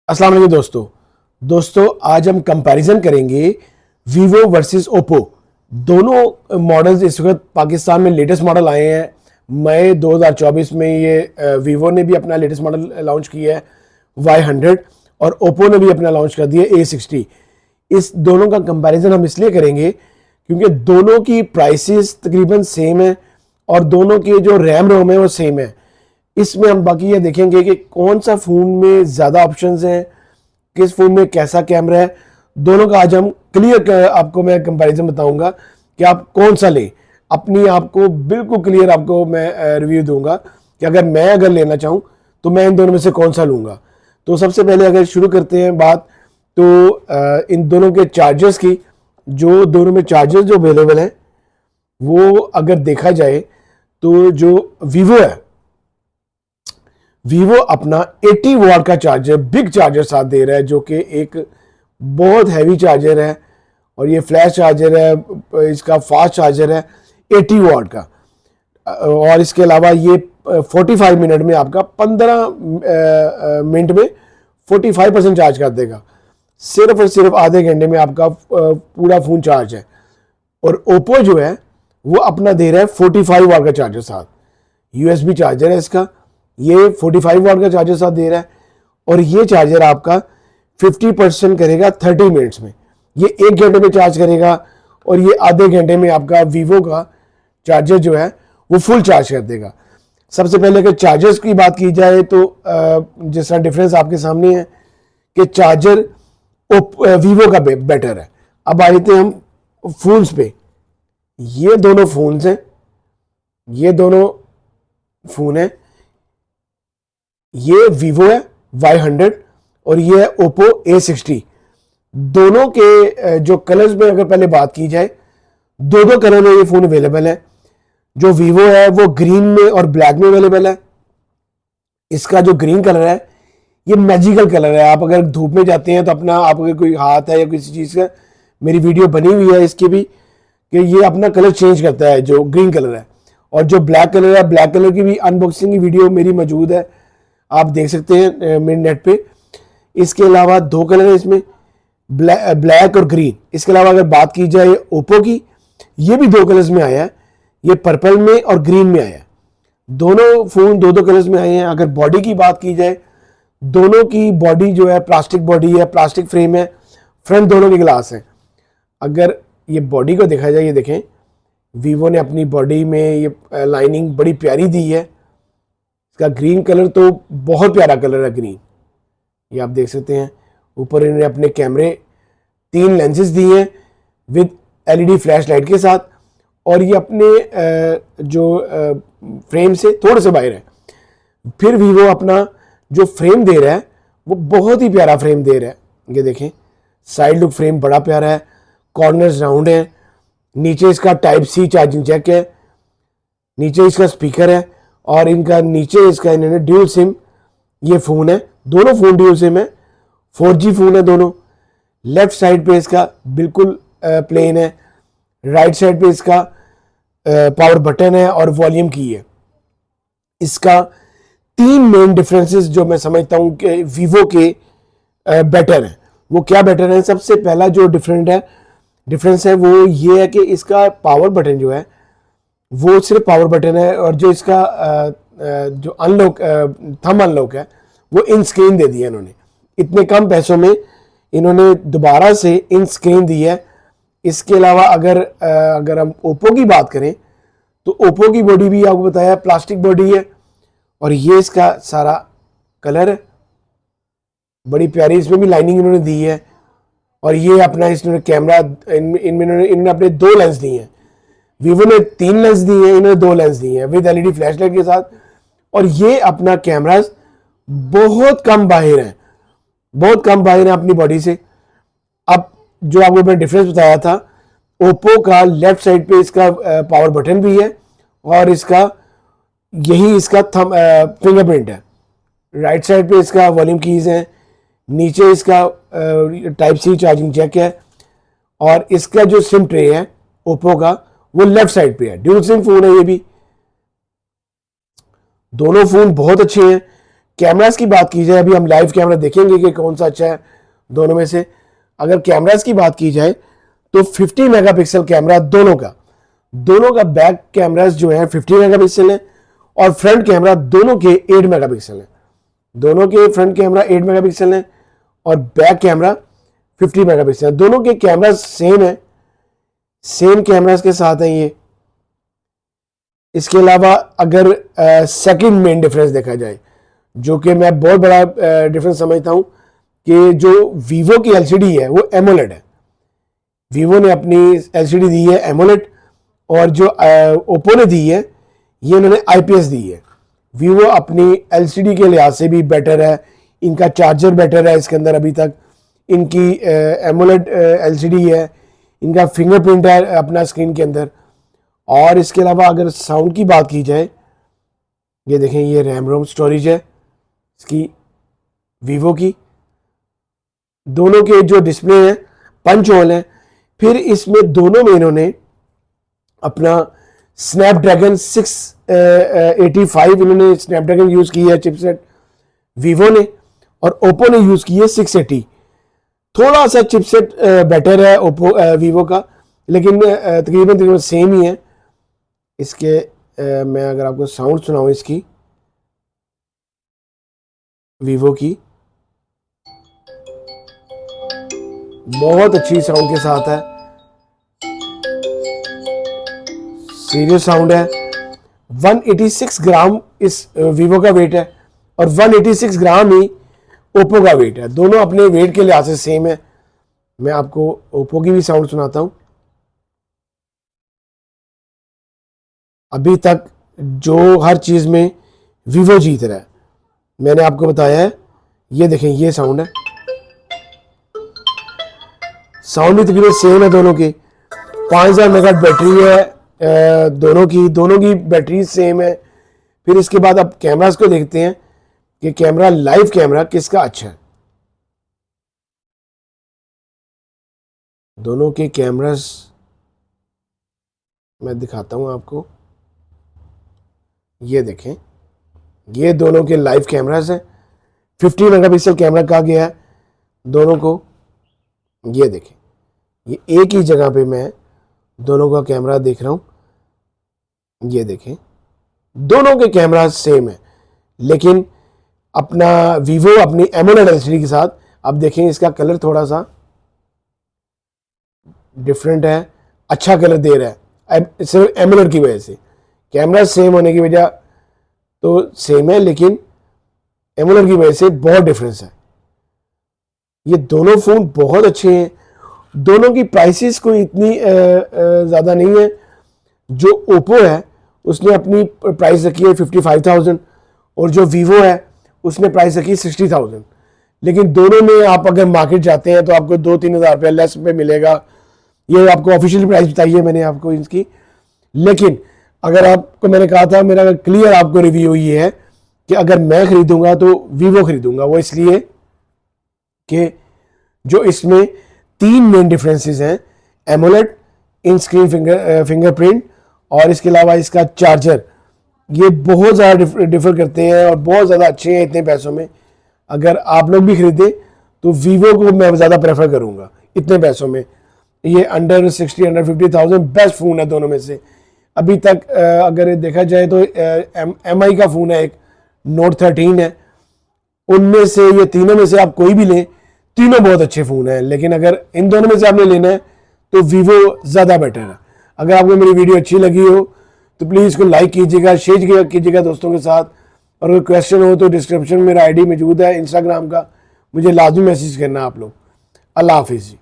अस्सलाम वालेकुम दोस्तों आज हम कंपैरिजन करेंगे वीवो वर्सेस ओप्पो। दोनों मॉडल्स इस वक्त पाकिस्तान में लेटेस्ट मॉडल आए हैं। मई 2024 में ये वीवो ने भी अपना लेटेस्ट मॉडल लॉन्च किया है Y100 और ओप्पो ने भी अपना लॉन्च कर दिया A60। इस दोनों का कंपैरिजन हम इसलिए करेंगे क्योंकि दोनों की प्राइसेस तकरीबन सेम है और दोनों के जो रैम रोम है वो सेम है। इसमें हम बाकी ये देखेंगे कि कौन सा फ़ोन में ज़्यादा ऑप्शंस हैं, किस फ़ोन में कैसा कैमरा है। दोनों का आज हम क्लियर आपको मैं कंपैरिजन बताऊंगा कि आप कौन सा लें। अपनी आपको बिल्कुल क्लियर आपको मैं रिव्यू दूंगा कि अगर लेना चाहूँ तो मैं इन दोनों में से कौन सा लूँगा। तो सबसे पहले अगर शुरू करते हैं बात तो इन दोनों के चार्जर्स की। जो दोनों में चार्जर्स जो अवेलेबल हैं वो अगर देखा जाए तो जो वीवो अपना 80 वॉट का चार्जर बिग चार्जर साथ दे रहा है, जो कि एक बहुत हैवी चार्जर है और ये फ्लैश चार्जर है, इसका फास्ट चार्जर है 80 वॉट का। और इसके अलावा ये 45 मिनट में आपका 15 मिनट में 45% चार्ज कर देगा। सिर्फ और सिर्फ आधे घंटे में आपका पूरा फ़ोन चार्ज है। और ओप्पो जो है वो अपना दे रहा है 45 वाट का चार्जर साथ। USB चार्जर है इसका, ये 45 वाट का चार्जर साथ दे रहा है और ये चार्जर आपका 50% करेगा 30 मिनट्स में। ये 1 घंटे में चार्ज करेगा और ये आधे घंटे में आपका वीवो का चार्जर जो है वो फुल चार्ज कर देगा। सबसे पहले अगर चार्जर्स की बात की जाए तो जिस तरह डिफरेंस आपके सामने है कि चार्जर वीवो का बेटर है। अब आते हैं हम फोन्स पे। ये दोनों फोन्स हैं, ये दोनों फोन है, ये वीवो है Y100 और ये है ओप्पो A60। दोनों के जो कलर्स में अगर पहले बात की जाए, दो कलर में ये फोन अवेलेबल है। जो वीवो है वो ग्रीन में और ब्लैक में अवेलेबल है। इसका जो ग्रीन कलर है ये मैजिकल कलर है। आप अगर धूप में जाते हैं तो अपना आप अगर कोई हाथ है या किसी चीज़ का, मेरी वीडियो बनी हुई है इसकी भी, कि ये अपना कलर चेंज करता है जो ग्रीन कलर है। और जो ब्लैक कलर है, ब्लैक कलर की भी अनबॉक्सिंग की वीडियो मेरी मौजूद है, आप देख सकते हैं मेरे नेट पे। इसके अलावा दो कलर है इसमें, ब्लैक और ग्रीन। इसके अलावा अगर बात की जाए ओप्पो की, ये भी दो कलर्स में आया है, ये पर्पल में और ग्रीन में आया है। दोनों फोन दो कलर्स में आए हैं। अगर बॉडी की बात की जाए, दोनों की बॉडी जो है प्लास्टिक बॉडी है, प्लास्टिक फ्रेम है, फ्रंट दोनों के ग्लास है। अगर ये बॉडी को देखा जाए, ये देखें वीवो ने अपनी बॉडी में ये लाइनिंग बड़ी प्यारी दी है। इसका ग्रीन कलर तो बहुत प्यारा कलर है ग्रीन, ये आप देख सकते हैं। ऊपर इन्होंने अपने कैमरे 3 लेंसेज दिए हैं विद LED फ्लैश लाइट के साथ और ये अपने जो फ्रेम से थोड़े से बाहर है। फिर वीवो अपना जो फ्रेम दे रहा है वो बहुत ही प्यारा फ्रेम दे रहा है। ये देखें साइड लुक फ्रेम बड़ा प्यारा है, कॉर्नर्स राउंड है, नीचे इसका टाइप C चार्जिंग जैक है, नीचे इसका स्पीकर है और इनका नीचे इसका इन्होंने ड्यूल सिम ये फ़ोन है। दोनों फ़ोन ड्यूल सिम है, 4G फ़ोन है दोनों। लेफ्ट साइड पे इसका बिल्कुल प्लेन है, राइट साइड पे इसका पावर बटन है और वॉल्यूम की है। इसका 3 मेन डिफरेंसेस जो मैं समझता हूँ कि वीवो के बेटर हैं। वो क्या बेटर है? सबसे पहला जो डिफरेंस है वो ये है कि इसका पावर बटन जो है वो सिर्फ पावर बटन है और जो इसका जो अनलॉक थंब अनलॉक है वो इन स्क्रीन दे दिया इन्होंने। इतने कम पैसों में इन्होंने दोबारा से इन स्क्रीन दी है। इसके अलावा अगर हम ओप्पो की बात करें तो ओप्पो की बॉडी भी आपको बताया प्लास्टिक बॉडी है और ये इसका सारा कलर है, बड़ी प्यारी इसमें भी लाइनिंग इन्होंने दी है। और ये अपना इसने कैमरा इनमें अपने 2 लेंस दिए हैं। वीवो ने 3 लेंस दिए हैं, इन्होंने 2 लेंस दिए हैं विद LED फ्लैश लाइट के साथ। और ये अपना कैमराज बहुत कम बाहर है, बहुत कम बाहर है अपनी बॉडी से। अब जो आपको मैं डिफरेंस बताया था, ओप्पो का लेफ्ट साइड पे इसका पावर बटन भी है और इसका यही इसका फिंगरप्रिंट है। राइट साइड पे इसका वॉल्यूम कीज है, नीचे इसका टाइप C चार्जिंग जैक है और इसका जो सिम ट्रे है ओप्पो का वो लेफ्ट साइड पे है। ड्यूल सिम फोन है ये भी। दोनों फोन बहुत अच्छे हैं। कैमरास की बात की जाए, अभी हम लाइव कैमरा देखेंगे कि कौन सा अच्छा है दोनों में से। अगर कैमरास की बात की जाए तो 50 मेगापिक्सल कैमरा दोनों का बैक कैमरास जो है 50 मेगापिक्सल है और फ्रंट कैमरा दोनों के 8 मेगापिक्सल है। दोनों के फ्रंट कैमरा 8 मेगापिक्सल है और बैक कैमरा 50 मेगापिक्सल है। दोनों के कैमरा सेम है, सेम कैमरास के साथ हैं ये। इसके अलावा अगर सेकंड मेन डिफरेंस देखा जाए, जो कि मैं बहुत बड़ा डिफरेंस समझता हूं, कि जो वीवो की एलसीडी है वो एमोलेड है। वीवो ने अपनी एलसीडी दी है एमोलेड और जो ओप्पो ने दी है ये इन्होंने आईपीएस दी है। वीवो अपनी एलसीडी के लिहाज से भी बेटर है, इनका चार्जर बेटर है इसके अंदर, अभी तक इनकी एमोलेड एलसीडी है, इनका फिंगरप्रिंट है अपना स्क्रीन के अंदर। और इसके अलावा अगर साउंड की बात की जाए, ये देखें ये रैम रोम स्टोरेज है इसकी वीवो की। दोनों के जो डिस्प्ले हैं पंच होल है। फिर इसमें दोनों में इन्होंने अपना स्नैपड्रैगन 685 इन्होंने स्नैपड्रैगन यूज की है चिपसेट वीवो ने, और ओप्पो ने यूज की है 680। थोड़ा सा चिपसेट बेटर है ओप्पो वीवो का, लेकिन तकरीबन सेम ही है। इसके मैं अगर आपको साउंड सुनाऊं इसकी वीवो की, बहुत अच्छी साउंड के साथ है, सीरियस साउंड है। 186 ग्राम इस वीवो का वेट है और 186 ग्राम ही ओप्पो का वेट है। दोनों अपने वेट के लिहाज से सेम है। मैं आपको ओप्पो की भी साउंड सुनाता हूं। अभी तक जो हर चीज में वीवो जीत रहा है, मैंने आपको बताया है। ये देखें ये साउंड है, साउंड भी तकरीबन सेम है दोनों की। 5000 मेगा बैटरी है दोनों की बैटरी सेम है। फिर इसके बाद अब कैमरास को देखते हैं कि कैमरा लाइव कैमरा किसका अच्छा है। दोनों के कैमरास मैं दिखाता हूं आपको। ये देखें ये दोनों के लाइव कैमरास हैं। 50 मेगापिक्सल कैमरा कहा गया है दोनों को। ये देखें ये एक ही जगह पे मैं दोनों का कैमरा देख रहा हूं। ये देखें दोनों के कैमरा सेम है, लेकिन अपना वीवो अपनी एमोलेड एलसीडी के साथ अब देखें इसका कलर थोड़ा सा डिफरेंट है, अच्छा कलर दे रहा है सिर्फ एमोलेड की वजह से। कैमरा सेम होने की वजह तो सेम है, लेकिन एमोलेड की वजह से बहुत डिफरेंस है। ये दोनों फोन बहुत अच्छे हैं। दोनों की प्राइसेस कोई इतनी ज़्यादा नहीं है। जो ओप्पो है उसने अपनी प्राइस रखी है 55,000 और जो वीवो है उसने प्राइस रखी 60,000। लेकिन दोनों में आप अगर मार्केट जाते हैं तो आपको 2-3 हज़ार रुपया लेस पे मिलेगा। ये आपको ऑफिशियल प्राइस बताई है मैंने आपको इसकी। लेकिन अगर आपको मैंने कहा था, मेरा क्लियर आपको रिव्यू ये है कि अगर मैं खरीदूंगा तो वीवो खरीदूंगा। वो इसलिए कि जो इसमें 3 मेन डिफरेंसेस हैं, एमोलेड, इन स्क्रीन फिंगरप्रिंट और इसके अलावा इसका चार्जर, ये बहुत ज़्यादा डिफर करते हैं और बहुत ज़्यादा अच्छे हैं इतने पैसों में। अगर आप लोग भी खरीदें तो वीवो को मैं ज़्यादा प्रेफर करूँगा इतने पैसों में। ये अंडर 60 अंडर 50,000 बेस्ट फ़ोन है दोनों में से अभी तक। अगर देखा जाए तो MI का फ़ोन है एक, नोट 13 है। उनमें से ये तीनों में से आप कोई भी लें, तीनों बहुत अच्छे फ़ोन हैं। लेकिन अगर इन दोनों में से आपने लेना है तो वीवो ज़्यादा बेटर है। अगर आपको मेरी वीडियो अच्छी लगी हो तो प्लीज़ इसको लाइक कीजिएगा, शेयर कीजिएगा दोस्तों के साथ। और अगर क्वेश्चन हो तो डिस्क्रिप्शन में मेरा ID मौजूद है इंस्टाग्राम का, मुझे लाजमी मैसेज करना आप लोग। अल्लाह हाफिज़।